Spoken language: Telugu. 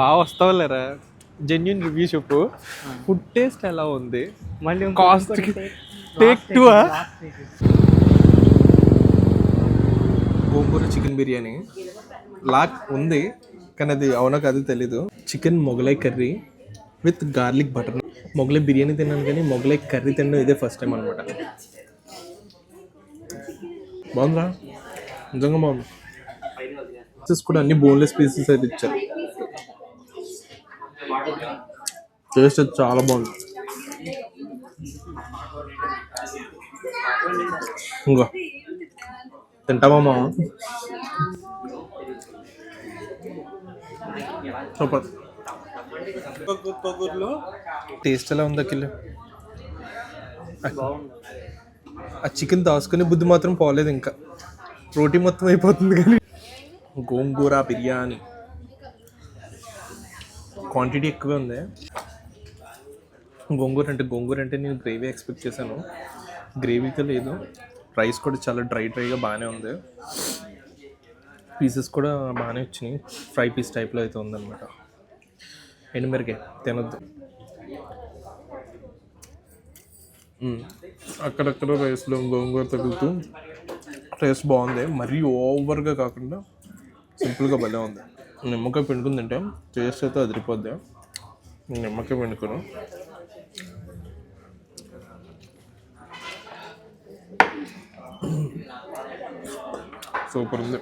బాగా వస్తావులేరా, జెన్యున్ రివ్యూ చెప్పు. ఫుడ్ టేస్ట్ ఎలా ఉంది? మళ్ళీ కాస్ట్ టేక్ టూ. గోంగూర చికెన్ బిర్యానీ లాక్ ఉంది, కానీ అది అవునా కాదు తెలీదు. Chicken Mughlai curry with garlic butter. Mughlai biryani తిన్నాను కానీ మొగలై కర్రీ తినడం ఇదే ఫస్ట్ టైం అనమాట. బాగుందా? నిజంగా బాగుంది. పీసెస్ కూడా అన్ని బోన్లెస్ పీసెస్ అయితే ఇచ్చారు. టేస్ట్ అయితే చాలా బాగుంది. ఇంకా తింటావా మామ? సూపర్. టేస్ట్ ఎలా ఉంది అఖిల్? ఆ చికెన్ దాచుకునే బుద్ధి మాత్రం పోలేదు, ఇంకా రోటీ మొత్తం అయిపోతుంది. కానీ గోంగూర బిర్యానీ క్వాంటిటీ ఎక్కువే ఉంది. గోంగూర అంటే నేను గ్రేవీ ఎక్స్పెక్ట్ చేశాను, గ్రేవీతో లేదు. రైస్ కూడా చాలా డ్రైగా బాగానే ఉంది. పీసెస్ కూడా బాగానే వచ్చినాయి, ఫ్రై పీస్ టైప్లో అయితే ఉందన్నమాట. ఎండుమిరకాయ తినొద్దు. అక్కడక్కడ రైస్లో గోంగూర తగులుతూ టేస్ట్ బాగుంది. మరీ ఓవర్గా కాకుండా సింపుల్గా భలే ఉంది. నిమ్మకాయ పిండుకుందంటే టేస్ట్ అయితే అదిరిపోద్ది. నిమ్మకాయ పిండుకోను. సూపర్ ఉంది.